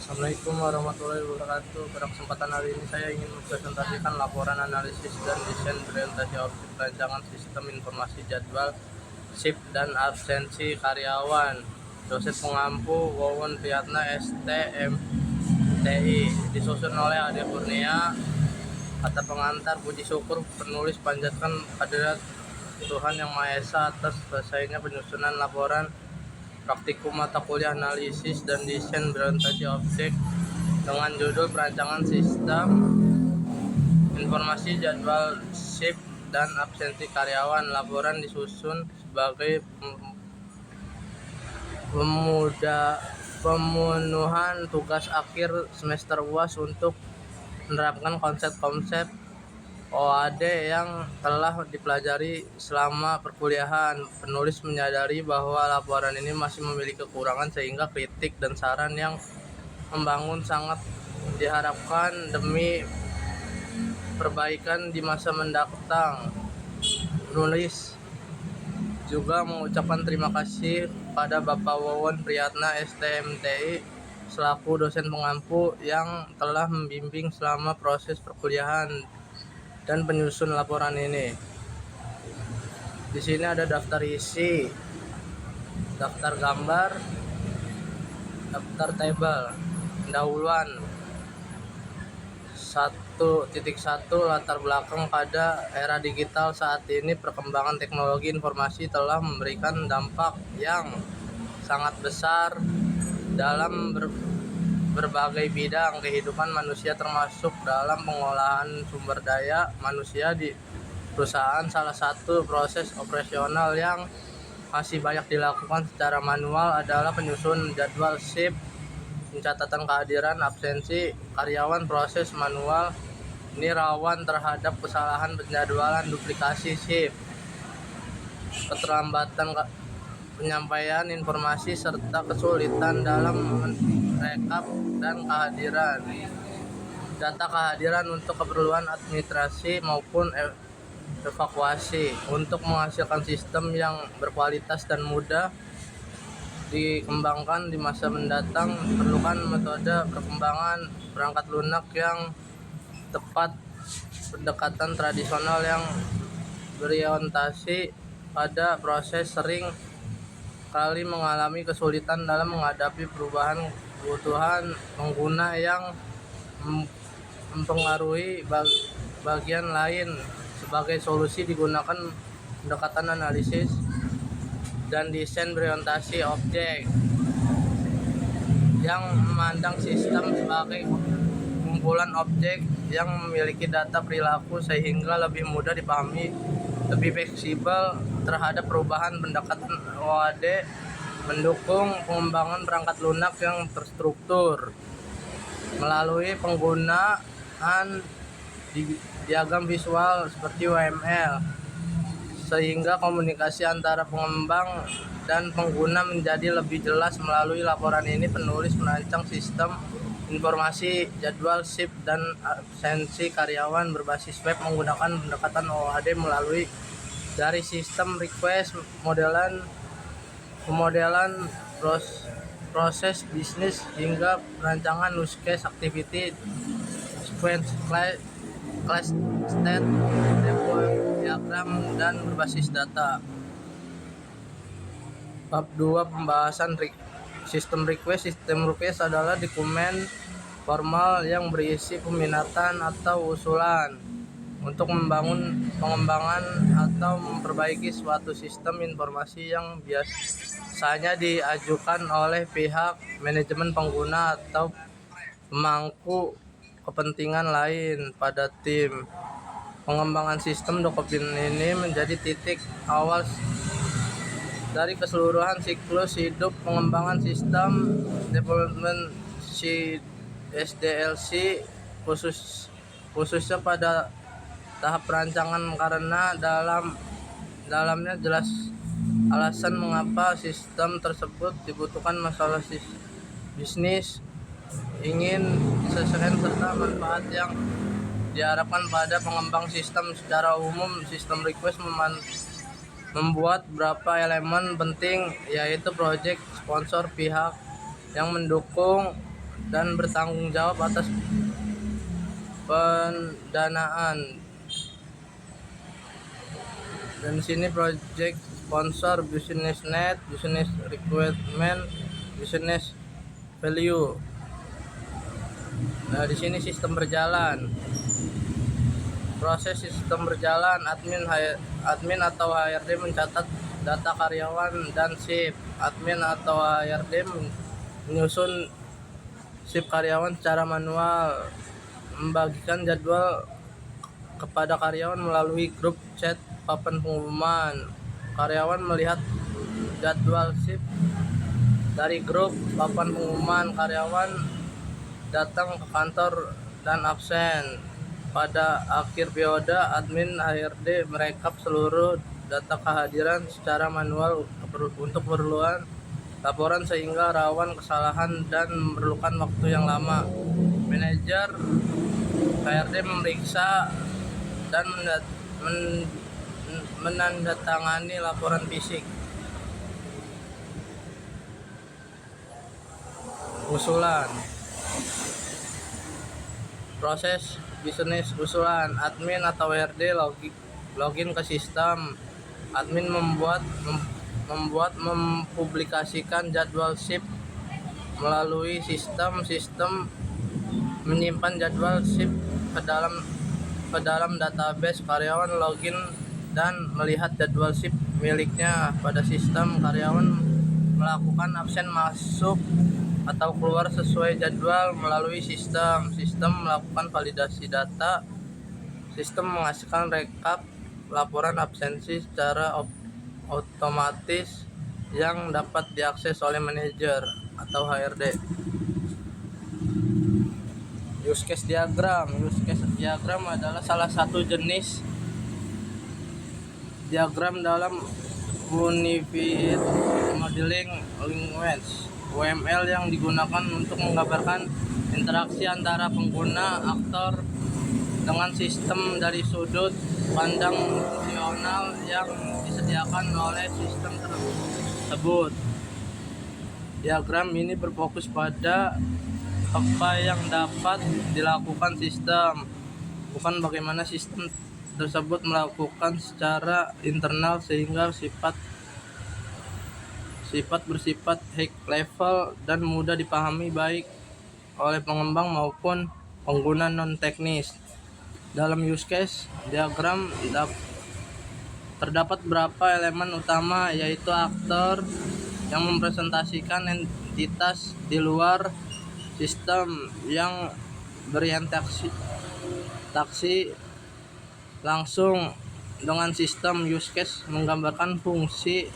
Assalamualaikum warahmatullahi wabarakatuh. Pada kesempatan hari ini saya ingin mempresentasikan laporan analisis dan desain presentasi objek rancangan sistem informasi jadwal, shift dan absensi karyawan. Dosen pengampu Wawon Priyatna STMTI, disusun oleh Ade Kurnia. Kata pengantar, puji syukur penulis panjatkan hadirat Tuhan Yang Maha Esa atas selesainya penyusunan laporan praktikum mata kuliah analisis dan desain presentasi objek dengan judul perancangan sistem informasi jadwal, shift dan absensi karyawan. Laporan disusun sebagai pemenuhan tugas akhir semester UAS untuk menerapkan konsep-konsep OAD yang telah dipelajari selama perkuliahan. Penulis menyadari bahwa laporan ini masih memiliki kekurangan sehingga kritik dan saran yang membangun sangat diharapkan demi perbaikan di masa mendatang. Penulis juga mengucapkan terima kasih pada Bapak Wawon Priyatna STMTI selaku dosen pengampu yang telah membimbing selama proses perkuliahan dan penyusun laporan ini. Di sini ada daftar isi, daftar gambar, daftar tabel, pendahuluan. 1.1 Latar belakang pada era digital saat ini. Perkembangan teknologi informasi telah memberikan dampak yang sangat besar dalam berbagai bidang kehidupan manusia, termasuk dalam pengolahan sumber daya manusia di perusahaan. Salah satu proses operasional yang masih banyak dilakukan secara manual adalah penyusunan jadwal, shift, pencatatan kehadiran, absensi karyawan. Proses manual ini rawan terhadap kesalahan penjadwalan, duplikasi shift, keterlambatan penyampaian informasi, serta kesulitan dalam merekap dan kehadiran data kehadiran untuk keperluan administrasi maupun evakuasi. Untuk menghasilkan sistem yang berkualitas dan mudah dikembangkan di masa mendatang, diperlukan metode perkembangan perangkat lunak yang tepat. Pendekatan tradisional yang berorientasi pada proses sering kali mengalami kesulitan dalam menghadapi perubahan kebutuhan pengguna yang mempengaruhi bagian lain. Sebagai solusi digunakan pendekatan analisis dan desain berorientasi objek yang memandang sistem sebagai kumpulan objek yang memiliki data perilaku sehingga lebih mudah dipahami, lebih fleksibel terhadap perubahan. Pendekatan OAD mendukung pengembangan perangkat lunak yang terstruktur melalui penggunaan diagram visual seperti UML, sehingga komunikasi antara pengembang dan pengguna menjadi lebih jelas. Melalui laporan ini, penulis merancang sistem informasi jadwal, shift dan absensi karyawan berbasis web menggunakan pendekatan OAD melalui dari sistem request, pemodelan proses bisnis hingga perancangan use case, activity, sequence, class state, diagram dan berbasis data. Bab 2 Pembahasan Sistem request. Sistem request adalah dokumen formal yang berisi peminatan atau usulan untuk membangun pengembangan atau memperbaiki suatu sistem informasi yang biasanya diajukan oleh pihak manajemen, pengguna, atau pemangku kepentingan lain pada tim. Pengembangan sistem dokumen ini menjadi titik awal dari keseluruhan siklus hidup pengembangan sistem development SDLC, khususnya pada tahap perancangan, karena dalamnya jelas alasan mengapa sistem tersebut dibutuhkan, masalah bisnis ingin diselesaikan, serta manfaat yang diharapkan pada pengembang sistem. Secara umum, sistem request membuat beberapa elemen penting, yaitu project, sponsor, pihak yang mendukung, dan bertanggung jawab atas pendanaan. Dan di sini project sponsor, business net, business requirement, business value. Nah, di sini sistem berjalan. Proses sistem berjalan, admin atau HRD mencatat data karyawan dan shift. Admin atau HRD menyusun shift karyawan secara manual, membagikan jadwal kepada karyawan melalui grup chat papan pengumuman. Karyawan melihat jadwal shift dari grup papan pengumuman. Karyawan datang ke kantor dan absen. Pada akhir periode, admin HRD merekap seluruh data kehadiran secara manual untuk keperluan laporan sehingga rawan kesalahan dan memerlukan waktu yang lama. Manajer HRD memeriksa dan menandatangani laporan fisik. Usulan. Proses bisnis usulan. Admin atau HRD login ke sistem. Admin mempublikasikan jadwal shift melalui sistem menyimpan jadwal shift ke dalam database. Karyawan login dan melihat jadwal shift miliknya pada sistem. Karyawan melakukan absen masuk atau keluar sesuai jadwal melalui sistem melakukan validasi data. Sistem menghasilkan rekap laporan absensi secara otomatis yang dapat diakses oleh manajer atau HRD. Use case diagram. Use case diagram adalah salah satu jenis diagram dalam Unified Modeling Language (UML) yang digunakan untuk menggambarkan interaksi antara pengguna aktor dengan sistem dari sudut pandang fungsional yang disediakan oleh sistem tersebut. Diagram ini berfokus pada apa yang dapat dilakukan sistem, bukan bagaimana sistem tersebut melakukan secara internal, sehingga bersifat high level dan mudah dipahami baik oleh pengembang maupun pengguna non teknis. Dalam use case diagram terdapat beberapa elemen utama, yaitu aktor yang mempresentasikan entitas di luar sistem yang berinteraksi langsung dengan sistem. Use case menggambarkan fungsi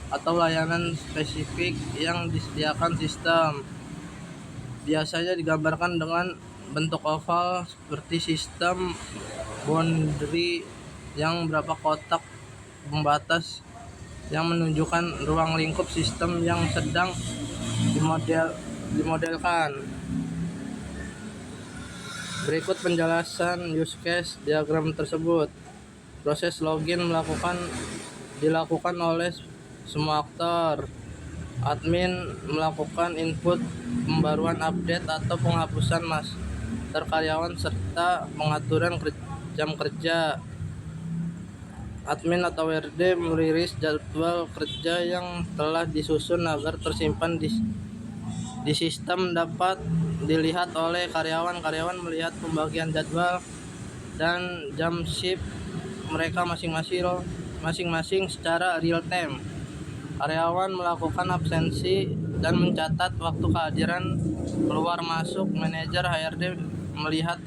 atau layanan spesifik yang disediakan sistem. Biasanya digambarkan dengan bentuk oval seperti sistem boundary yang beberapa kotak pembatas yang menunjukkan ruang lingkup sistem yang sedang dimodelkan. Berikut penjelasan use case diagram tersebut. Proses login dilakukan oleh semua aktor. Admin melakukan input pembaruan, update atau penghapusan master karyawan serta pengaturan jam kerja. Admin atau HRD merilis jadwal kerja yang telah disusun agar tersimpan di sistem dapat dilihat oleh karyawan. Karyawan melihat pembagian jadwal dan jam shift mereka masing-masing secara real time. Karyawan melakukan absensi dan mencatat waktu kehadiran keluar masuk. Manajer HRD melihat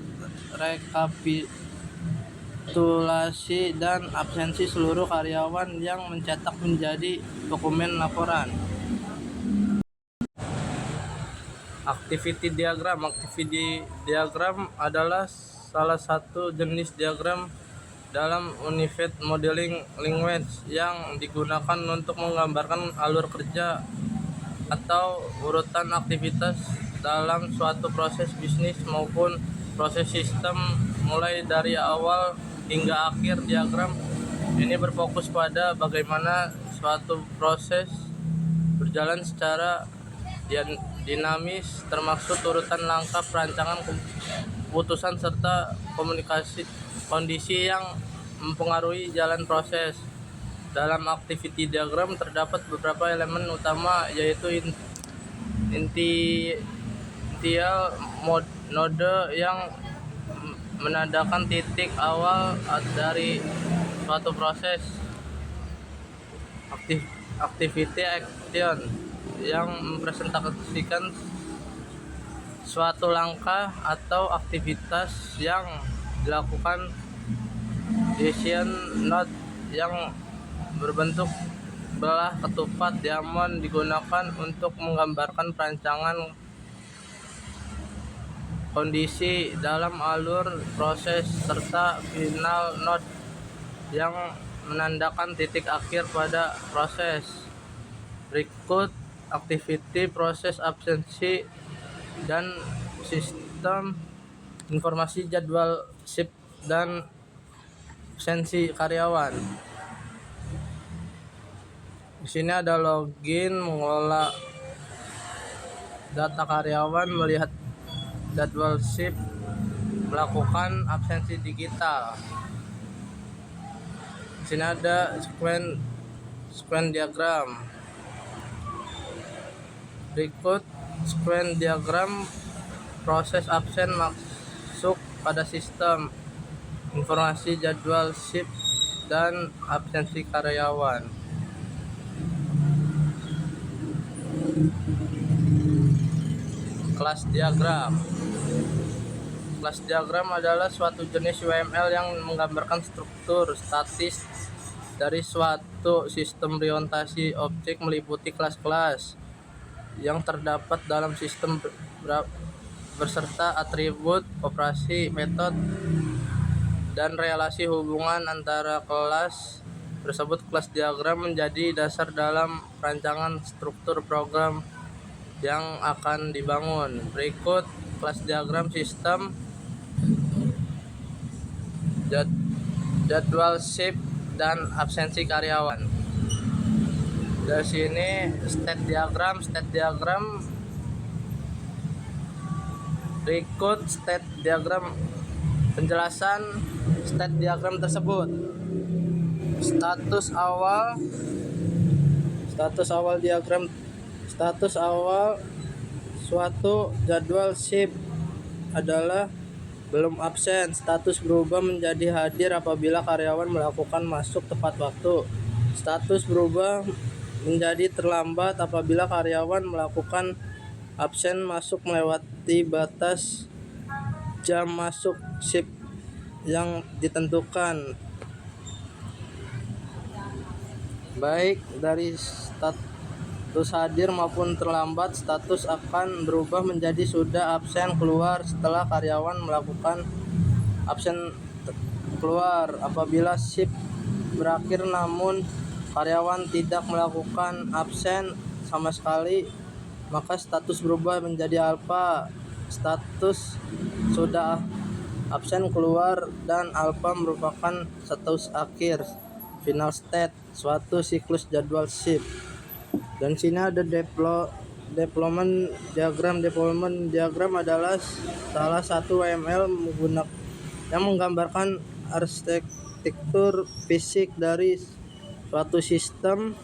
rekapitulasi dan absensi seluruh karyawan yang mencetak menjadi dokumen laporan. Activity diagram. Activity diagram adalah salah satu jenis diagram dalam Unified Modeling Language yang digunakan untuk menggambarkan alur kerja atau urutan aktivitas dalam suatu proses bisnis maupun proses sistem mulai dari awal hingga akhir. Diagram ini berfokus pada bagaimana suatu proses berjalan secara dinamis, termasuk urutan langkah perancangan keputusan serta komunikasi kondisi yang mempengaruhi jalan proses. Dalam activity diagram terdapat beberapa elemen utama, yaitu initial node yang menandakan titik awal dari suatu proses, activity action yang mempresentasikan suatu langkah atau aktivitas yang dilakukan, decision node yang berbentuk belah ketupat diamond digunakan untuk menggambarkan perancangan kondisi dalam alur proses, serta final node yang menandakan titik akhir pada proses. Berikut activity, proses, absensi, dan sistem informasi jadwal shift dan absensi karyawan. Di sini ada login, mengelola data karyawan, melihat jadwal shift, melakukan absensi digital. Di sini ada sequence diagram. Berikut sequence diagram proses absen masuk pada sistem informasi jadwal shift dan absensi karyawan. Kelas diagram. Kelas diagram adalah suatu jenis UML yang menggambarkan struktur statis dari suatu sistem orientasi objek, meliputi kelas-kelas yang terdapat dalam sistem beserta atribut, operasi, metode, dan relasi hubungan antara kelas tersebut. Kelas diagram menjadi dasar dalam perancangan struktur program yang akan dibangun. Berikut kelas diagram sistem jadwal shift dan absensi karyawan. Dari sini state diagram. Berikut state diagram, penjelasan state diagram tersebut. Status awal diagram. Status awal suatu jadwal shift adalah belum absen. Status berubah menjadi hadir apabila karyawan melakukan masuk tepat waktu. Status berubah menjadi terlambat apabila karyawan melakukan absen masuk melewati batas jam masuk shift yang ditentukan. Baik dari status hadir maupun terlambat, status akan berubah menjadi sudah absen keluar setelah karyawan melakukan absen keluar. Apabila shift berakhir namun karyawan tidak melakukan absen sama sekali, maka status berubah menjadi alpha. Status sudah absen keluar dan alpha merupakan status akhir, final state suatu siklus jadwal shift. Dan sini ada deployment diagram. Deployment diagram adalah salah satu UML yang menggambarkan arsitektur fisik dari suatu sistem,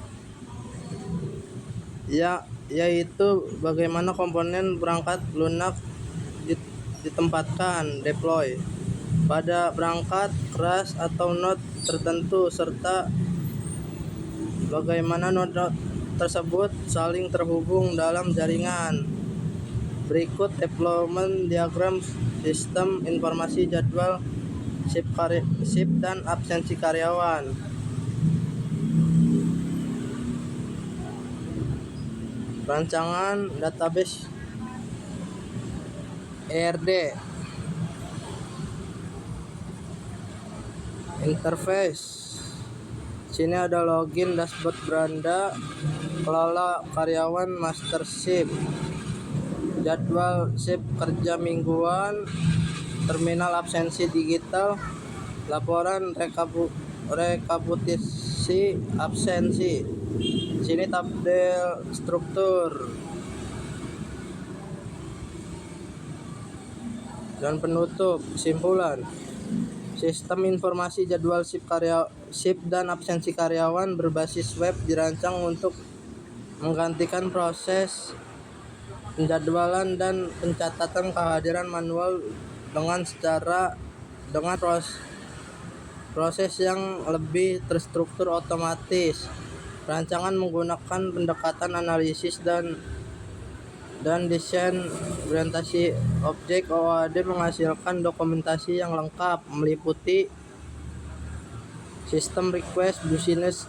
yaitu bagaimana komponen perangkat lunak ditempatkan, deploy pada perangkat keras atau node tertentu, serta bagaimana node tersebut saling terhubung dalam jaringan. Berikut deployment diagram sistem informasi jadwal shift dan absensi karyawan. Rancangan database ERD. Interface. Sini ada login, dashboard beranda, kelola karyawan, master shift, jadwal shift kerja mingguan, terminal absensi digital, laporan rekapitulasi absensi. Sini tabel struktur. Dan penutup, kesimpulan. Sistem informasi jadwal shift dan absensi karyawan berbasis web dirancang untuk menggantikan proses penjadwalan dan pencatatan kehadiran manual dengan proses yang lebih terstruktur otomatis. Rancangan menggunakan pendekatan analisis dan desain orientasi objek OOAD menghasilkan dokumentasi yang lengkap meliputi sistem request business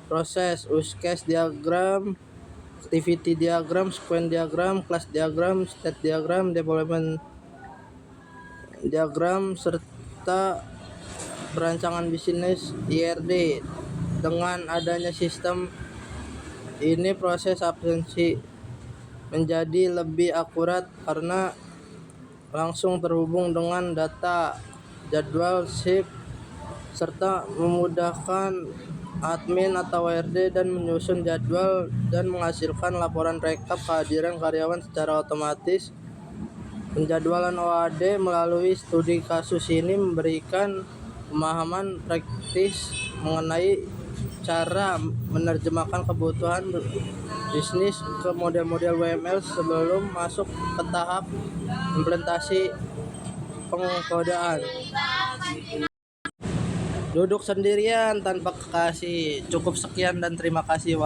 process, use case diagram, activity diagram, sequence diagram, class diagram, state diagram, development diagram, serta perancangan bisnis IRD. Dengan adanya sistem ini, proses absensi menjadi lebih akurat karena langsung terhubung dengan data jadwal shift, serta memudahkan admin atau WRD dan menyusun jadwal dan menghasilkan laporan rekap kehadiran karyawan secara otomatis. Penjadwalan OAD melalui studi kasus ini memberikan pemahaman praktis mengenai cara menerjemahkan kebutuhan bisnis ke model-model WML sebelum masuk ke tahap implementasi pengkodaan. Duduk sendirian tanpa kekasih. Cukup sekian dan terima kasih.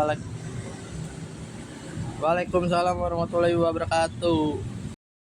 Waalaikumsalam warahmatullahi wabarakatuh.